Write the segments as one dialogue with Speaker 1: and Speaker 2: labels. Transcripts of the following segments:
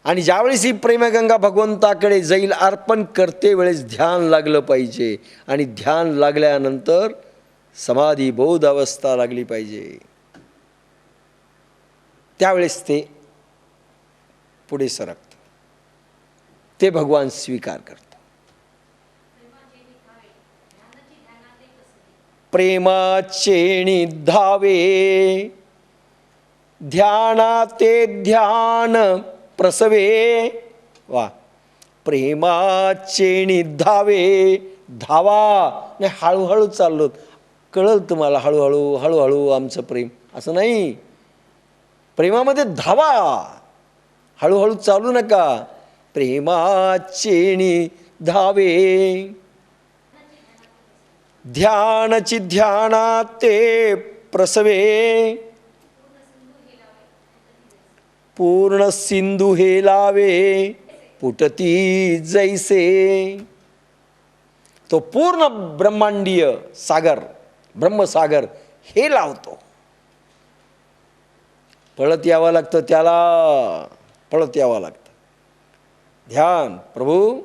Speaker 1: आणि ज्यावेळेस ही प्रेमगंगा भगवंताकडे जाईल अर्पण करते वेळेस ध्यान लागलं पाहिजे. आणि ध्यान लागल्यानंतर समाधी बोध अवस्था लागली पाहिजे. त्यावेळेस ते पुढे सरकतं, ते भगवान स्वीकार करतो. प्रेमाचे निधावे ध्यानाते ध्यान प्रसवे. वा, प्रेमाचे निधावे, धावा नाही, हळूहळू चाललो, कळलं तुम्हाला, हळूहळू हळूहळू आमचं प्रेम, असं नाही. प्रेमामध्ये धावा, हळूहळू चालू नका. प्रेमाचे निधावे ध्यानची ध्यानात ते प्रसवे. पूर्ण सिंधू हे लावे पुटती जैसे. तो पूर्ण ब्रह्मांडीय सागर, ब्रह्मसागर हे लावतो. पळत यावं लागतं त्याला, पळत यावं लागतं. ध्यान प्रभू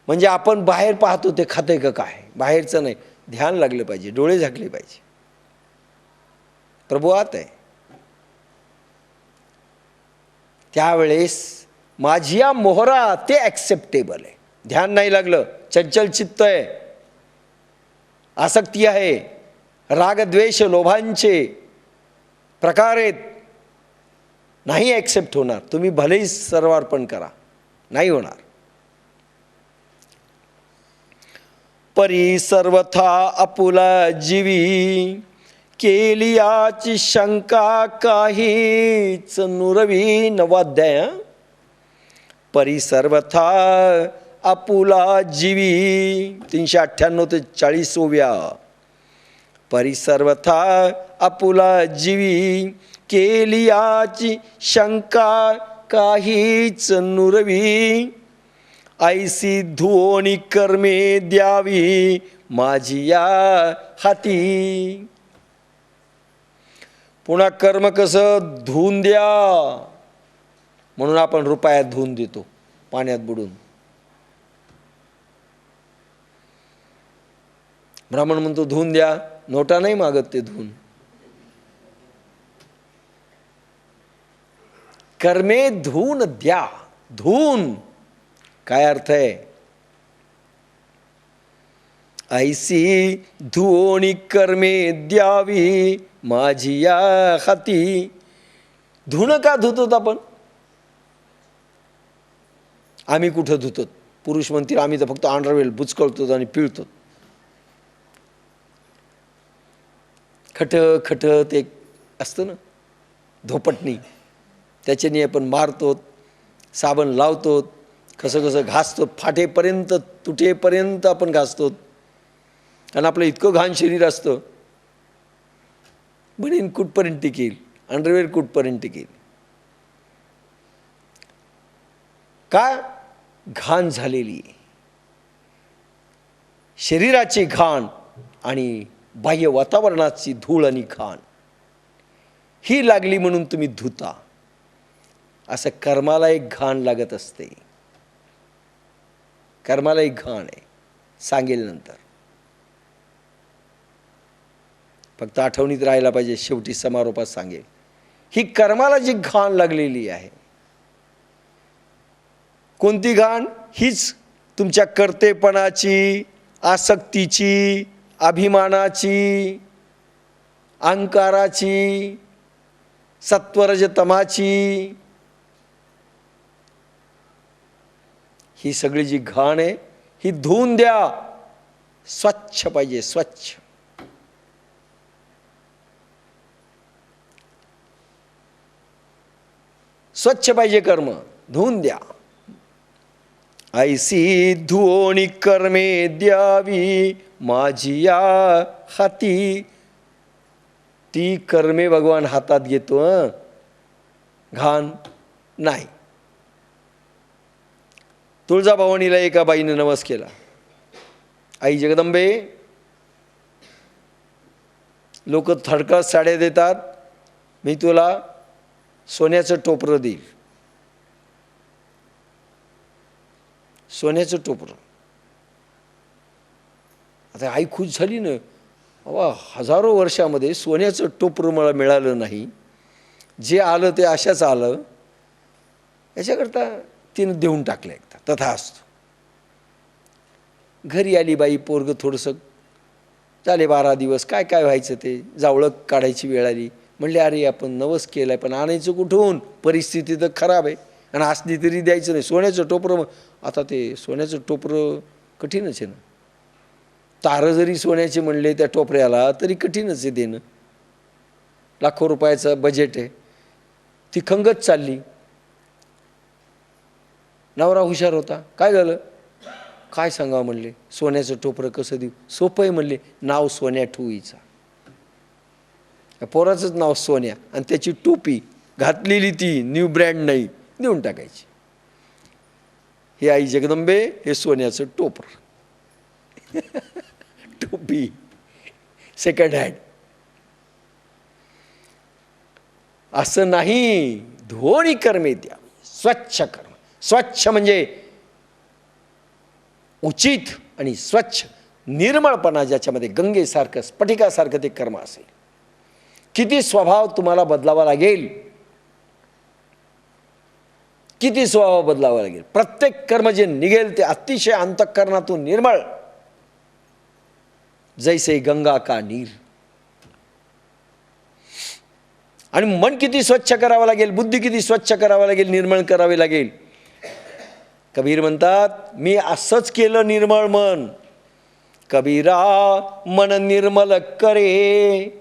Speaker 1: म्हणजे आपण बाहेर पाहतो ते खातंय का काय, बाहेरचं नाही. ध्यान लागलं पाहिजे, डोळे झाकले पाहिजे. प्रभू आत आहे. त्यावेळेस माझी या मोहरा ते ॲक्सेप्टेबल आहे. ध्यान नाही लागलं, चंचल चित्त आहे, आसक्ती आहे, रागद्वेष लोभांचे प्रकार आहेत, नाही ॲक्सेप्ट होणार. तुम्ही भलेही सर्वार्पण करा, नाही होणार. परी सर्वथा आपुला जीवी केली याची शंका काहीच नुरवी. नवाध्याय. परी सर्वथा आपुला जीवी 398 ते 40व्या. परी सर्वथा आपुला जीवी केली याची शंका काहीच नुरवी. ऐसी धुओनी कर्मे द्यावी माझी या हाती. पुन्हा कर्म कसं धुवून द्या, म्हणून आपण रुपयात धुवून देतो, पाण्यात बुडून. ब्राह्मण म्हणतो धुवून द्या, नोटा नाही मागत ते धुवून. कर्मे धुवून द्या. धुवून काय अर्थ आहे? ऐसी धुओनी कर्मे द्यावी माझी या हाती. धुणं का धुतो आपण? आम्ही कुठं धुतो? पुरुष म्हणतील आम्ही तर फक्त अंडरवेल बुचकळतो आणि पिळतो. खट खट ते असतं ना धोपटणी, त्याच्याने आपण मारतो, साबण लावतो, कसं कसं घासतो, फाटेपर्यंत तुटेपर्यंत आपण घासतो. आणि आपलं इतकं घाण शरीर असतं, बनीन कुठपर्यंत टिकेल, अंडरवेअर कुठपर्यंत टिकेल. का? घाण झालेली शरीराची घाण आणि बाह्य वातावरणाची धूळ आणि घाण ही लागली म्हणून तुम्ही धुता. असं कर्माला एक घाण लागत असते. कर्माला एक घाण आहे, सांगेल नंतर. फक्त आठवणीत राहायला पाहिजे, शेवटी समारोपात सांगेल. ही कर्माला जी घाण लागलेली आहे, कोणती घाण? हीच तुमच्या कर्तेपणाची, आसक्तीची, अभिमानाची, अहंकाराची, सत्वरजतमाची. ही सगळी जी घाण आहे ही धुवून द्या. स्वच्छ पाहिजे, स्वच्छ. स्वच्छ पाहिजे कर्म, धुवून द्या. ऐसी धुओनी कर्मे द्यावी माझी या हाती. ती कर्मे भगवान हातात घेतो, घाण नाही. तुळजाभवानीला एका बाईने नवस केला, आई जगदंबे, लोक थडकत साड्या देतात, मी तुला सोन्याचं टोपरं देईल. सोन्याचं टोपरं. आता आई खुश झाली ना. अवा, हजारो वर्षामध्ये सोन्याचं टोपरं मला मिळालं नाही, जे आलं ते अशाच आलं. याच्याकरता तिनं देऊन टाकलं एकदा. तथा असतो. घरी आली बाई, पोरगं थोडंसं झाले 12 दिवस, काय काय व्हायचं ते जावळं काढायची वेळ आली. म्हणले अरे आपण नवस केलं आहे, पण आणायचं कुठून, परिस्थिती तर खराब आहे, आणि असली तरी द्यायचं नाही. सोन्याचं टोपरं, आता ते सोन्याचं टोपरं कठीणच आहे ना. तारं जरी सोन्याचे म्हणले त्या टोपऱ्याला तरी कठीणच आहे देणं. लाखो रुपयाचं बजेट आहे. ती खंगत चालली. नवरा हुशार होता. काय झालं, काय सांगावं म्हणले, सोन्याचं टोपरं कसं देऊ. सोपं आहे म्हणले, नाव सोन्या ठेवायचं. पोराचंच नाव सोन्या आणि त्याची टोपी घातलेली ती न्यू ब्रँड नाही, देऊन टाकायची. हे आई जगदंबे, हे सोन्याचं टोपर टोपी सेकंड हँड. असं नाही. दोन्ही कर्मे द्यावी. स्वच्छ कर्म. स्वच्छ म्हणजे उचित आणि स्वच्छ निर्मळपणा, ज्याच्यामध्ये गंगेसारखं स्फटिकासारखं ते कर्म असेल. किती स्वभाव तुम्हाला बदलावा लागेल, किती स्वभाव बदलावा लागेल. प्रत्येक कर्म जे निघेल ते अतिशय अंतःकरणातून निर्मळ, जैसे गंगा का नीर. आणि मन किती स्वच्छ करावं लागेल, बुद्धी किती स्वच्छ करावं लागेल, निर्मळ करावे लागेल. कबीर म्हणतात, मी असंच केलं निर्मळ मन. कबीरा मन निर्मल करे,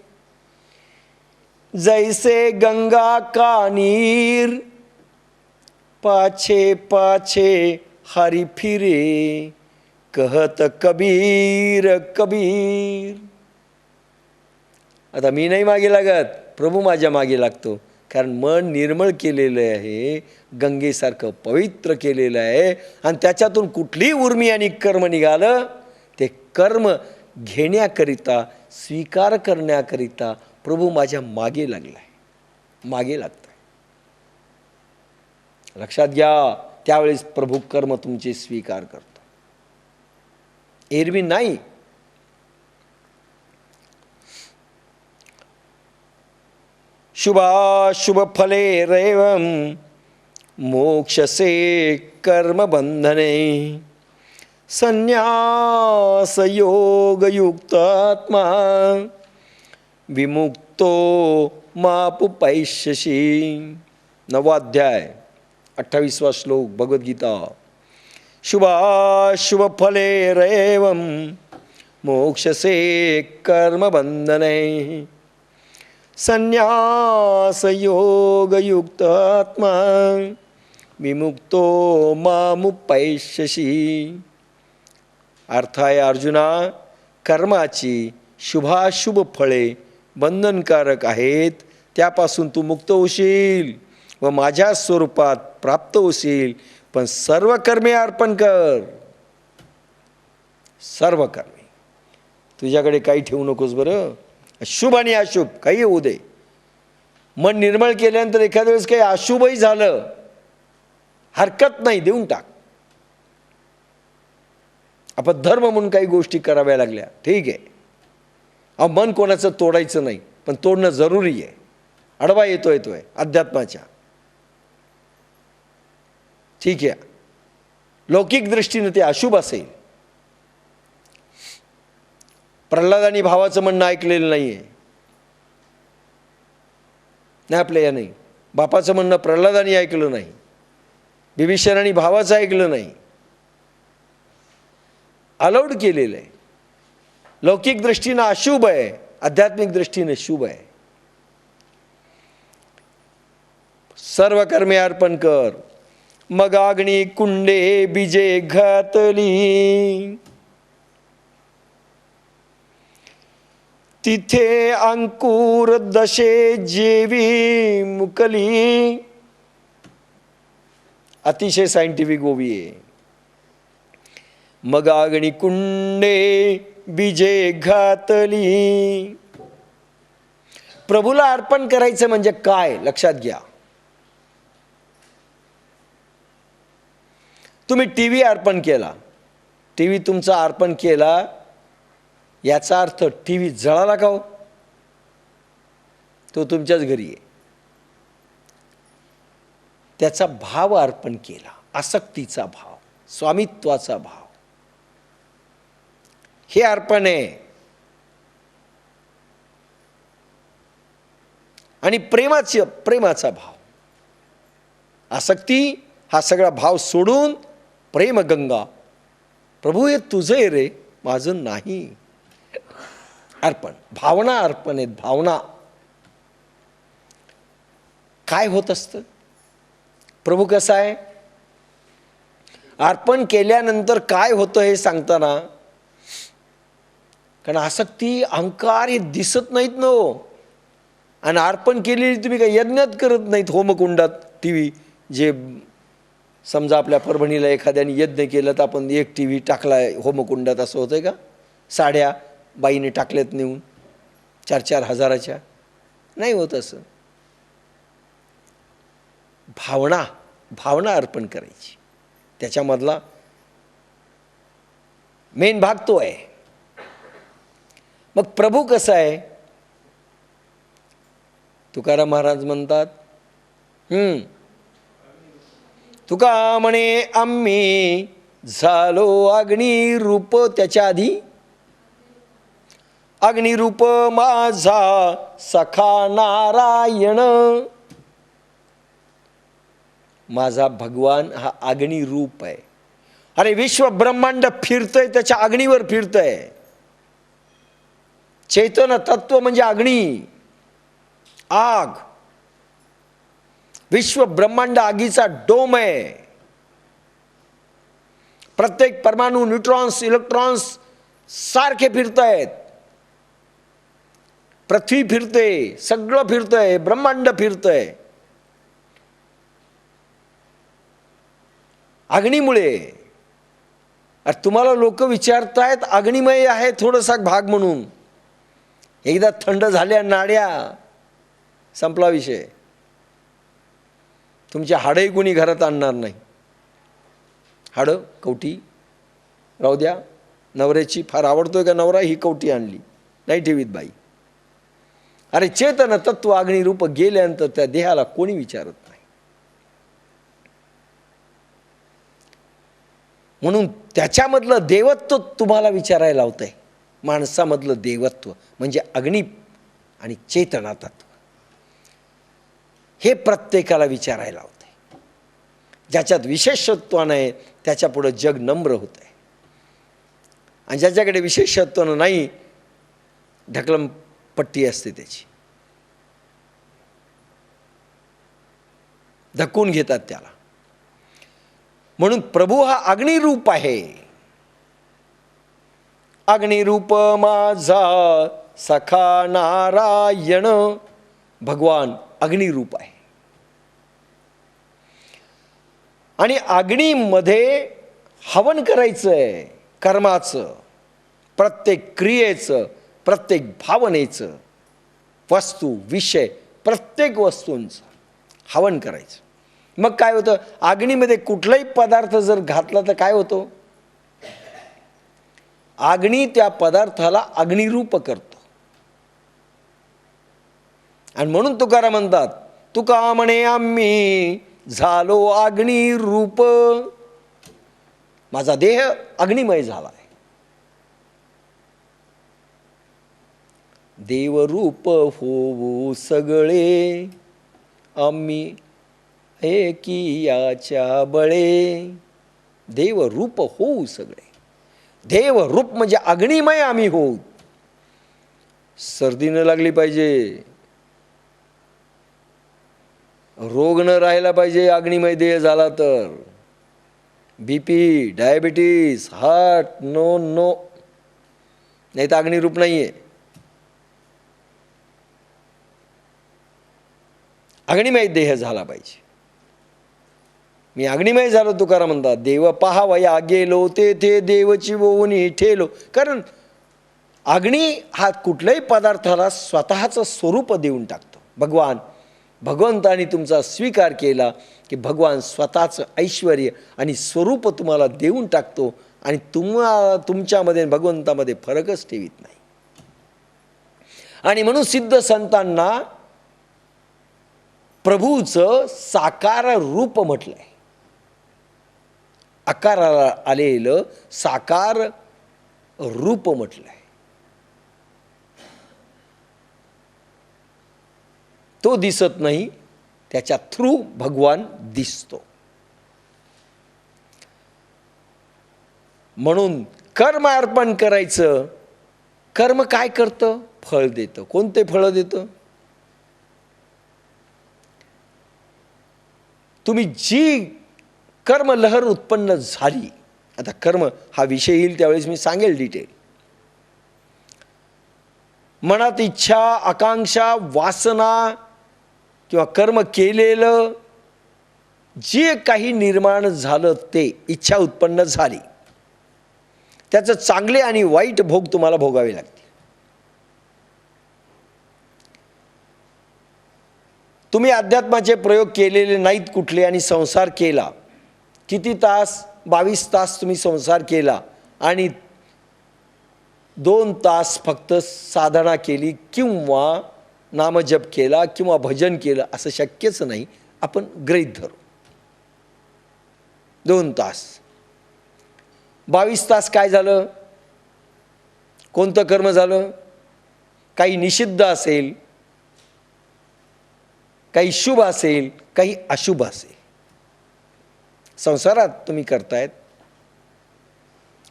Speaker 1: जैसे गंगा का नीर. पाछे पाछे हरि फिरे, कहत कबीर कबीर. आता मी नाही मागे लागत, प्रभू माझ्या मागे लागतो. कारण मन निर्मळ केलेलं आहे, गंगेसारखं पवित्र केलेलं आहे. आणि त्याच्यातून कुठलीही उर्मी आणि कर्म निघालं, ते कर्म घेण्याकरिता, स्वीकार करण्याकरिता प्रभू माझ्या मागे लागलाय, मागे लागताय. लक्षात घ्या. त्यावेळेस प्रभू कर्म तुमचे स्वीकार करतो, एरवी नाही. शुभाशुभ फले रैवम मोक्षसे कर्म बंधने, संन्यास योग युक्तात्मा विमुक्तो मापुपैष्यसि. 9वा अध्याय 28वा श्लोक भगवद्गीता. शुभाशुभ फले रैवम मोक्षसे कर्म बंधने, संन्यास योग युक्त आत्मा विमुक्तो मामुपैष्यसि. अर्थ आहे अर्जुना, कर्माची शुभाशुभ फळे बंधनकारक आहेत, त्यापासून तू मुक्त होशील व माझ्या स्वरूपात प्राप्त होशील. पण सर्व कर्मे अर्पण कर, सर्व कर्मे. तुझ्याकडे काही ठेवू नकोस बरं. शुभ आणि अशुभ काही होऊ दे. मन निर्मळ केल्यानंतर एखाद्या वेळेस काही अशुभही झालं, हरकत नाही, देऊन टाक. आपण धर्म म्हणून काही गोष्टी कराव्या लागल्या, ठीक आहे. मन कोणाचं तोडायचं नाही, पण तोडणं जरुरी आहे. अडवा येतोय अध्यात्माच्या, ठीक आहे. लौकिक दृष्टीने ते अशुभ असेल. प्रल्हादानी भावाचं म्हणणं ऐकलेलं नाही आहे, नाही आपल्या या नाही. बापाचं म्हणणं प्रल्हादानी ऐकलं नाही, बिभीषणाने भावाचं ऐकलं नाही. अलाउड केलेलं आहे. लौकिक दृष्टीनं अशुभ आहे, आध्यात्मिक दृष्टीने शुभ आहे. सर्व कर्मे अर्पण कर. मग अग्नी कुंडे बीजे घातली, तिथे अंकुर दशे जेवी मुकली. अतिशय सायंटिफिक ओवी आहे. मग अग्नी कुंडे बीजे घातली. प्रभूला अर्पण करायचं म्हणजे काय, लक्षात घ्या. तुम्ही टी व्ही अर्पण केला, टी व्ही तुमचा अर्पण केला, याचा अर्थ टी व्ही जळाला का हो? तो तुमच्याच घरी आहे. त्याचा भाव अर्पण केला, आसक्तीचा भाव, स्वामित्वाचा भाव, हे अर्पण आहे. आणि प्रेमाचा भाव, आसक्ती हा सगळा भाव सोडून प्रेमगंगा, प्रभू हे तुझं आहे रे, माझं नाही. अर्पण, भावना अर्पण आहेत. भावना काय होत असतं? प्रभू कसा आहे? अर्पण केल्यानंतर काय होतं हे सांगताना, कारण आसक्ती अहंकार हे दिसत नाहीत नो. आणि अर्पण केलेली तुम्ही काही यज्ञात करत नाहीत होमकुंडात. टी व्ही जे समजा आपल्या परभणीला एखाद्याने यज्ञ केलं तर आपण एक टी व्ही टाकलाय होमकुंडात, असं होतंय का? साड्या बाईने टाकल्यात नेऊन 4-4 हजाराच्या, नाही होत असं. भावना अर्पण करायची, त्याच्यामधला मेन भाग तो आहे. मग प्रभू कसा आहे? तुकाराम महाराज म्हणतात, तुका म्हणे आम्ही झालो अग्निरूप. त्याच्या आधी अग्निरूप माझा सखा नारायण. माझा भगवान हा अग्निरूप आहे. अरे विश्व ब्रह्मांड फिरतंय त्याच्या अग्नीवर फिरतंय. चैतन्य तत्व म्हणजे अग्नी, आग. विश्व ब्रह्मांड आगीचा डोम आहे. प्रत्येक परमाणू, न्यूट्रॉन्स, इलेक्ट्रॉन्स सारखे फिरतायत. पृथ्वी फिरते, सगळं फिरतंय, ब्रह्मांड फिरतंय अग्नीमुळे. अरे तुम्हाला लोक विचारतायत अग्निमय आहे थोडासा भाग म्हणून. एकदा थंड झाल्या नाड्या, संपला विषय. तुमचे हाडंही कुणी घरात आणणार नाही. हाडं, कवटी राहू द्या. नवऱ्याची फार आवडतोय का नवरा, ही कवटी आणली, नाही ठेवीत बाई. अरे चेतन तत्व अग्निरूप गेल्यानंतर त्या देहाला कोणी विचारत नाही. म्हणून त्याच्यामधलं देवत्व तुम्हाला विचारायला लावतंय. माणसामधलं देवत्व म्हणजे अग्नी आणि चेतना तत्व, हे प्रत्येकाला विचारायला लावतंय. ज्याच्यात विशेषत्व नाही त्याच्या पुढे जग नम्र होत आहे. आणि ज्याच्याकडे विशेषत्व नाही, ढकलम पट्टी असते त्याची, धक्कून घेतात त्याला. म्हणून प्रभू हा अग्निरूप आहे. अग्निरूप माझा सखा नारायण. भगवान अग्निरूप आहे. आणि अग्नीमध्ये हवन करायचंय. कर्माचं, प्रत्येक क्रियेचं, प्रत्येक भावनेचं, वस्तू विषय प्रत्येक वस्तूंचं हवन करायचं. मग काय होतं? अग्नीमध्ये कुठलाही पदार्थ जर घातला तर काय होतो? अग्नी त्या पदार्थाला अग्निरूप करतो. आणि म्हणून तुकाराम म्हणतात, तुका म्हणे आम्ही झालो अग्निरूप. माझा देह अग्निमय झाला आहे. देवरूप होऊ सगळे आम्ही एकियाच्या बळे. देवरूप होऊ सगळे. देवरूप म्हणजे अग्निमय आम्ही होऊ. सर्दी न लागली पाहिजे, रोग न राहिला पाहिजे अग्निमय देह झाला तर. BP, diabetes, heart, no no, नाही तर अग्निरूप नाहीये. अग्निमय देह झाला पाहिजे. मी अग्निमय झालो तुकाराम म्हणतात. देव पाहावया गेलो तेथे देवची वोनी ठेलो. कारण अग्नी हा कुठल्याही पदार्थाला स्वतःचं स्वरूप देऊन टाकतो. भगवान भगवंतानी तुमचा स्वीकार केला की भगवान स्वतःचं ऐश्वर आणि स्वरूप तुम्हाला देऊन टाकतो आणि तुमच्यामध्ये भगवंतामध्ये फरकच ठेवीत नाही. आणि म्हणून सिद्ध संतांना प्रभूचं साकार रूप म्हटलंय. आकाराला आलेलं साकार रूप म्हटलंय. तो दिसत नाही, त्याच्या थ्रू भगवान दिसतो. म्हणून कर्म अर्पण करायचं. कर्म काय करतं? फळ देतं. कोणते फळ देतं? तुम्ही जी कर्म लहर उत्पन्न झाली, आता कर्म हा विषय येईल त्यावेळेस मी सांगेल डिटेल. मनात इच्छा, आकांक्षा, वासना किंवा कर्म केलेलं जे काही निर्माण झालं ते इच्छा उत्पन्न झाली, त्याचं चांगले आणि वाईट भोग तुम्हाला भोगावे लागतील. तुम्ही अध्यात्माचे प्रयोग केलेले नाहीत कुठले आणि संसार केला. किती तास? 22 तास तुम्ही संसार केला आणि 2 तास फक्त साधना केली किंवा नामजप केला किंवा भजन केलं, असं शक्यच नाही. आपण गृहीत धरू 2 तास. 22 तास काय झालं? कोणतं कर्म झालं? काही निषिद्ध असेल, काही शुभ असेल, काही अशुभ असेल. संसारात तुम्ही करतायत.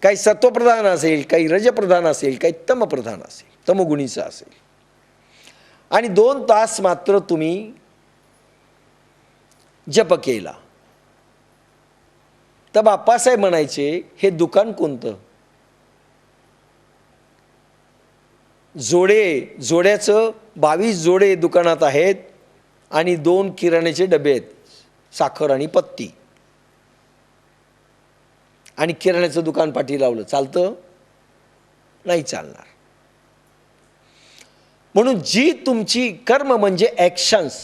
Speaker 1: काही सत्वप्रधान असेल, काही रजप्रधान असेल, काही तमप्रधान असेल, तमगुणीचं असेल. आणि 2 तास मात्र तुम्ही जप केला. तर बाप्पासाहेब म्हणायचे, हे दुकान कोणतं? जोड्याचं 22 जोडे दुकानात आहेत आणि 2 किराण्याचे डबे आहेत, साखर आणि पत्ती. आणि किराण्याचं दुकान पाठी लावलं, चालतं? नाही चालणार. म्हणून जी तुमची कर्म म्हणजे ॲक्शन्स,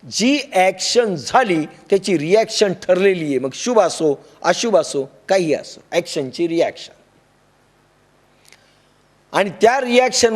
Speaker 1: जी ॲक्शन झाली त्याची रिॲक्शन ठरलेली आहे. मग शुभ असो, अशुभ असो, काही असो, ॲक्शनची रिॲक्शन. आणि त्या रिॲक्शन